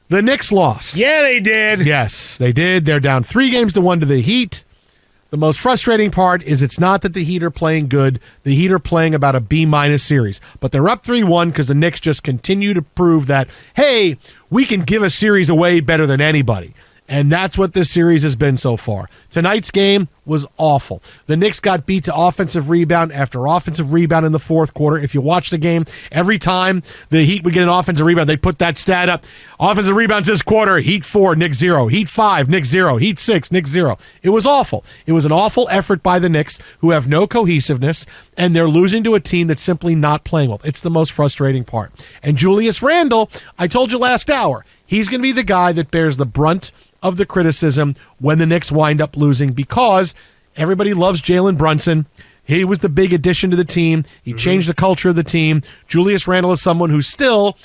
The Knicks lost. Yeah, they did. Yes, they did. They're down 3-1 to the Heat. The most frustrating part is it's not that the Heat are playing good. The Heat are playing about a B- series. But they're up 3-1 because the Knicks just continue to prove that, hey, we can give a series away better than anybody. And that's what this series has been so far. Tonight's game was awful. The Knicks got beat to offensive rebound after offensive rebound in the fourth quarter. If you watch the game, every time the Heat would get an offensive rebound, they put that stat up. Offensive rebounds this quarter, Heat 4, Knicks 0. Heat 5, Knicks 0. Heat 6, Knicks 0. It was awful. It was an awful effort by the Knicks, who have no cohesiveness, and they're losing to a team that's simply not playing well. It's the most frustrating part. And Julius Randle, I told you last hour, he's going to be the guy that bears the brunt of the criticism when the Knicks wind up losing, because everybody loves Jalen Brunson. He was the big addition to the team. He changed the culture of the team. Julius Randle is someone who's still,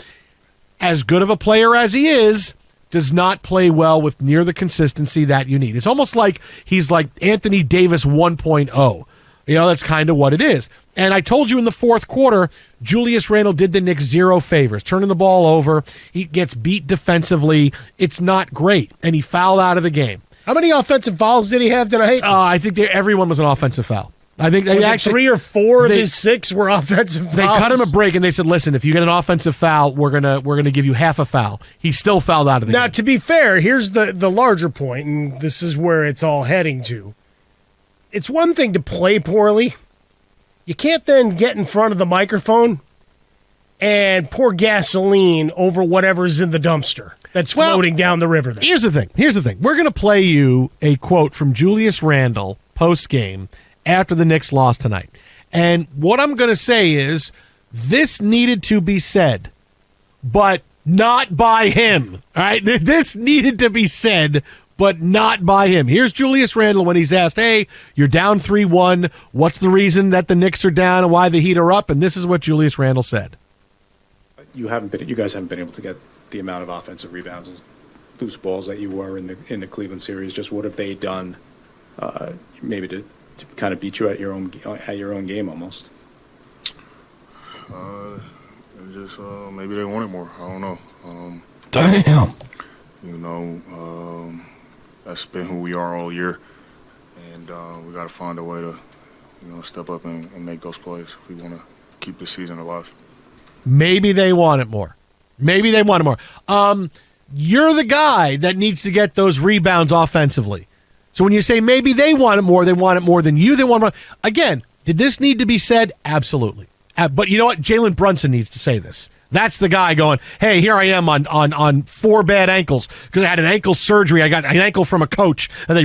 as good of a player as he is, does not play well with near the consistency that you need. It's almost like he's like Anthony Davis 1.0. You know, that's kind of what it is. And I told you in the fourth quarter, Julius Randle did the Knicks 0 favors, turning the ball over. He gets beat defensively. It's not great. And he fouled out of the game. How many offensive fouls did he have tonight? I think everyone was an offensive foul. I think they actually 3 or 4 of his 6 were offensive fouls. They cut him a break and they said, "Listen, if you get an offensive foul, we're gonna give you half a foul." He still fouled out of the game. Now, to be fair, here's the larger point, and this is where it's all heading to. It's one thing to play poorly. You can't then get in front of the microphone and pour gasoline over whatever's in the dumpster that's floating down the river there. Here's the thing. We're going to play you a quote from Julius Randle post-game after the Knicks lost tonight. And what I'm going to say is this needed to be said, but not by him. All right? This needed to be said, but not by him. Here's Julius Randle when he's asked, hey, you're down 3-1. What's the reason that the Knicks are down and why the Heat are up? And this is what Julius Randle said. You guys haven't been able to get the amount of offensive rebounds and loose balls that you were in the Cleveland series. Just what have they done maybe to kind of beat you at your own game almost? Just maybe they wanted more. I don't know. Damn. You know, that's been who we are all year, and we got to find a way to, step up and make those plays if we want to keep the season alive. Maybe they want it more. You're the guy that needs to get those rebounds offensively. So when you say maybe they want it more than you. They want more. Again, did this need to be said? Absolutely. But you know what? Jalen Brunson needs to say this. That's the guy going, hey, here I am on 4 bad ankles because I had an ankle surgery. I got an ankle from a coach, and they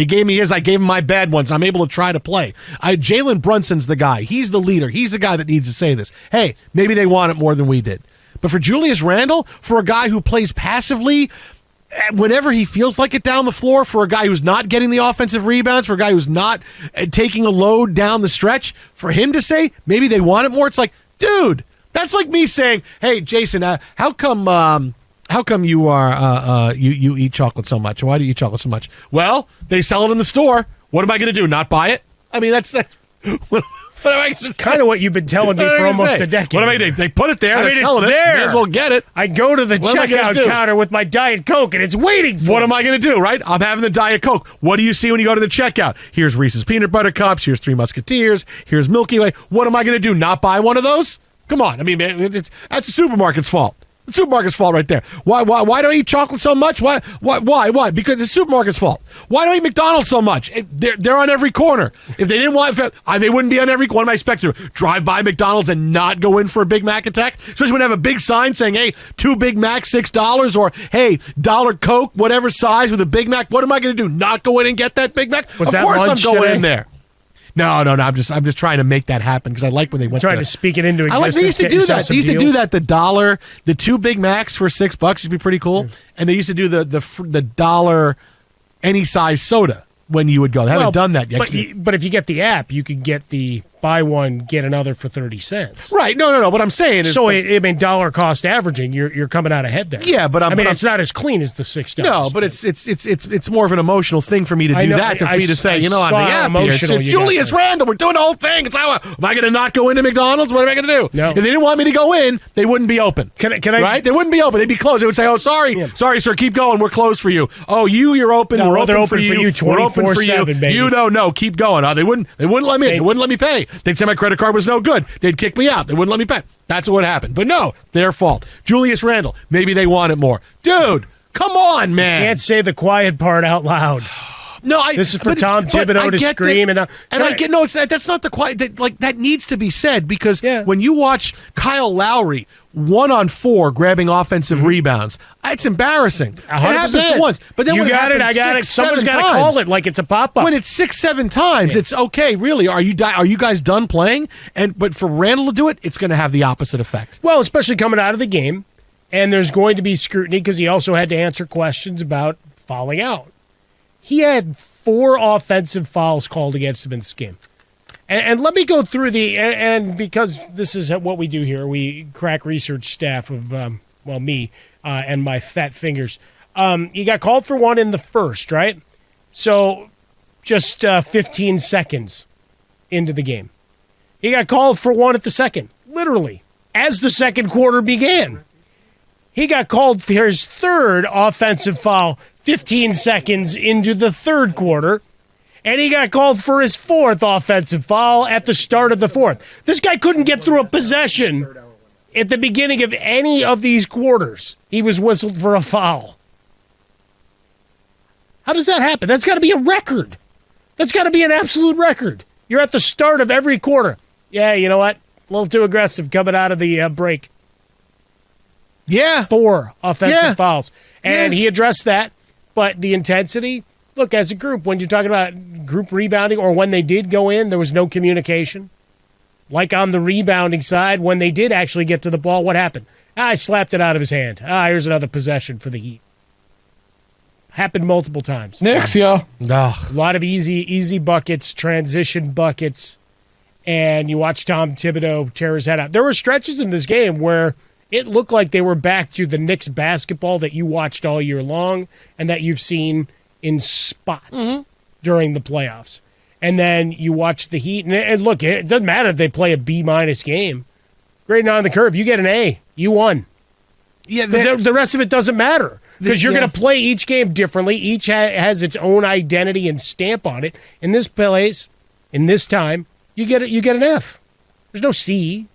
gave me his. I gave him my bad ones. I'm able to try to play. Jalen Brunson's the guy. He's the leader. He's the guy that needs to say this. Hey, maybe they want it more than we did. But for Julius Randle, for a guy who plays passively whenever he feels like it down the floor, for a guy who's not getting the offensive rebounds, for a guy who's not taking a load down the stretch, for him to say maybe they want it more, it's like, dude, that's like me saying, hey, Jason, how come you are you eat chocolate so much? Why do you eat chocolate so much? Well, they sell it in the store. What am I going to do? Not buy it? I mean, that's It's kind of what you've been telling me for almost a decade. What am I going to do? They put it there. I mean, it's there. May as well get it. I go to the checkout counter with my Diet Coke, and it's waiting for me. What am I going to do, right? I'm having the Diet Coke. What do you see when you go to the checkout? Here's Reese's Peanut Butter Cups. Here's Three Musketeers. Here's Milky Way. What am I going to do? Not buy one of those? Come on. I mean, that's the supermarket's fault. The supermarket's fault right there. Why do I eat chocolate so much? Why? Because it's the supermarket's fault. Why do I eat McDonald's so much? They're on every corner. If they didn't want, they wouldn't be on every corner. What am I expecting to drive by McDonald's and not go in for a Big Mac attack? Especially when they have a big sign saying, hey, 2 Big Macs, $6, or hey, $1 Coke, whatever size with a Big Mac. What am I going to do? Not go in and get that Big Mac? Of course I'm going in there. No. I'm just trying to make that happen because I like when they went trying to speak it into existence. They used to do that. They used to do that. The 2 Big Macs for $6 used to be pretty cool, and they used to do the $1 any size soda when you would go. They haven't done that yet. But if you get the app, you could get the buy one, get another for 30 cents. Right. No. What I'm saying is, So, dollar cost averaging, you're coming out ahead there. Yeah, but it's not as clean as the $6. No, but it's more of an emotional thing for me to do that than for me to say, on the app here, it's Julius Randle. We're doing the whole thing. It's how am I going to not go into McDonald's? What am I going to do? No. If they didn't want me to go in, they wouldn't be open. Can I? Right? They wouldn't be open. They'd be closed. They would say, "Oh, sorry, sir, keep going. We're closed for you. Oh, you're open. No, we're open, open for you. We're open for you. 24/7, baby. You no, keep going. They wouldn't let me in. They wouldn't let me pay. They'd say my credit card was no good. They'd kick me out. They wouldn't let me pay. That's what happened. But no, their fault. Julius Randle. Maybe they want it more, dude. Come on, man. Can't say the quiet part out loud. No, this is for Tom Thibodeau to scream that's not the quiet. That needs to be said because Yeah. when you watch Kyle Lowry 1-on-4 grabbing offensive rebounds, it's embarrassing. 100%. It happens once, but then you when got it, I got it. Someone's got to call it like it's a pop-up. When it's 6-7 times, it's okay. Really, are you guys done playing? But for Randle to do it, it's going to have the opposite effect. Well, especially coming out of the game, and there's going to be scrutiny because he also had to answer questions about fouling out. He had 4 offensive fouls called against him in this game. And let me go through and because this is what we do here, we crack research staff of, me and my fat fingers. He got called for one in the first, right? So just 15 seconds into the game. He got called for one at the second, literally, as the second quarter began. He got called for his 3rd offensive foul 15 seconds into the 3rd quarter, and he got called for his 4th offensive foul at the start of the 4th. This guy couldn't get through a possession at the beginning of any of these quarters. He was whistled for a foul. How does that happen? That's got to be a record. That's got to be an absolute record. You're at the start of every quarter. Yeah, you know what? A little too aggressive coming out of the break. Yeah. 4 offensive fouls. And he addressed that. But the intensity, look, as a group, when you're talking about group rebounding or when they did go in, there was no communication. Like on the rebounding side, when they did actually get to the ball, what happened? I slapped it out of his hand. Here's another possession for the Heat. Happened multiple times. Knicks, yo. Ugh. A lot of easy buckets, transition buckets, and you watch Tom Thibodeau tear his head out. There were stretches in this game where it looked like they were back to the Knicks basketball that you watched all year long and that you've seen in spots during the playoffs. And then you watch the Heat, and look, it doesn't matter if they play a B- game. Grading on the curve, you get an A. You won. Yeah, the rest of it doesn't matter because you're going to play each game differently. Each has its own identity and stamp on it. In this place, in this time, you get an F. There's no C.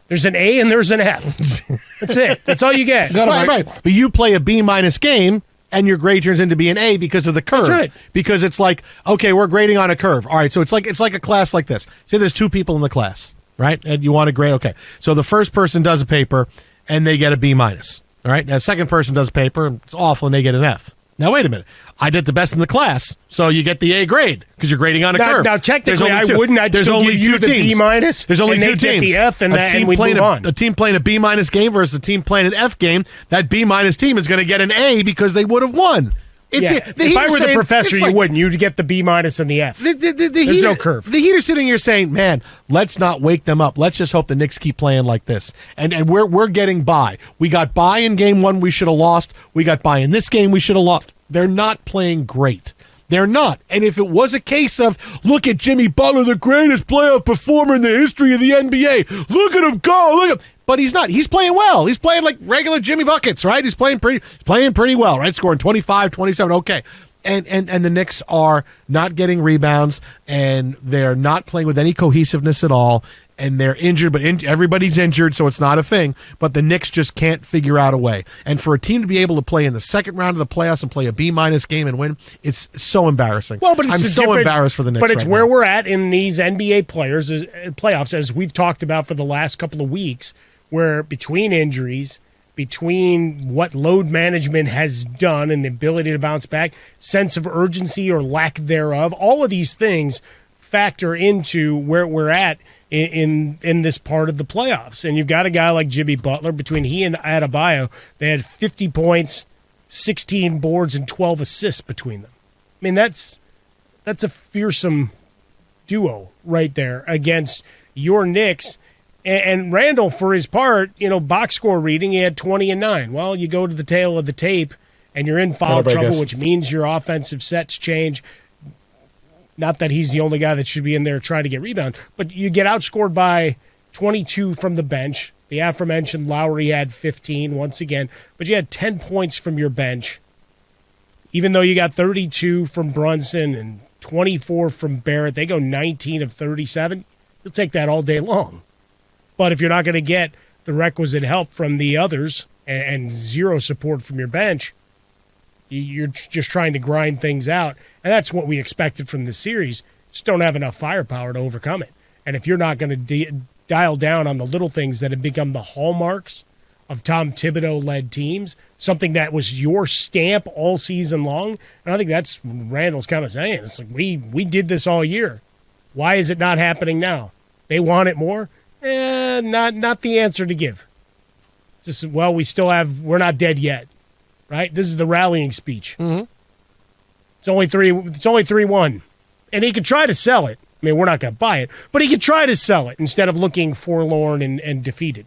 There's an A and there's an F. That's it. That's all you get. Right. But you play a B- game and your grade turns into be an A because of the curve. That's right. Because it's like, okay, we're grading on a curve. All right, so it's like a class like this. Say there's 2 people in the class, right? And you want to grade. Okay, so the first person does a paper and they get a B-. All right, now the second person does a paper and it's awful and they get an F. Now wait a minute. I did the best in the class, so you get the A grade because you're grading on a curve. Now technically, I There's wouldn't. I'd still only give you 2 the teams. B-. There's only and 2 they'd get teams. the F and we move on. A team playing a B- game versus a team playing an F game. That B- team is going to get an A because they would have won. If I were the professor, you wouldn't. You'd get the B- and the F. There's no curve. The Heat are sitting here saying, man, let's not wake them up. Let's just hope the Knicks keep playing like this. And we're getting by. We got by in game 1 we should have lost. We got by in this game we should have lost. They're not playing great. They're not. And if it was a case of, look at Jimmy Butler, the greatest playoff performer in the history of the NBA. Look at him go. Look at him. But he's not. He's playing well. He's playing like regular Jimmy Buckets, right? He's playing pretty well, right? Scoring 25, 27. Okay. And the Knicks are not getting rebounds, and they're not playing with any cohesiveness at all. And they're injured, but everybody's injured, so it's not a thing. But the Knicks just can't figure out a way. And for a team to be able to play in the second round of the playoffs and play a B- game and win, it's so embarrassing. Well, but I'm so embarrassed for the Knicks. But it's right where now. we're at in these NBA playoffs, as we've talked about for the last couple of weeks, where between injuries, between what load management has done and the ability to bounce back, sense of urgency or lack thereof, all of these things factor into where we're at in this part of the playoffs. And you've got a guy like Jimmy Butler. Between he and Adebayo, they had 50 points, 16 boards, and 12 assists between them. I mean, that's a fearsome duo right there against your Knicks. And Randle, for his part, box score reading, he had 20 and 9. Well, you go to the tail of the tape, and you're in foul trouble, which means your offensive sets change. Not that he's the only guy that should be in there trying to get rebound, but you get outscored by 22 from the bench. The aforementioned Lowry had 15 once again, but you had 10 points from your bench. Even though you got 32 from Brunson and 24 from Barrett, they go 19 of 37. You'll take that all day long. But if you're not going to get the requisite help from the others and zero support from your bench, you're just trying to grind things out. And that's what we expected from this series. Just don't have enough firepower to overcome it. And if you're not going to dial down on the little things that have become the hallmarks of Tom Thibodeau-led teams, something that was your stamp all season long, and I think that's what Randall's kind of saying. It's like, we did this all year. Why is it not happening now? They want it more? Not the answer to give. It's just, well, we're not dead yet, right? This is the rallying speech. Mm-hmm. It's only 3-1. And he could try to sell it. I mean, we're not going to buy it, but he could try to sell it instead of looking forlorn and defeated.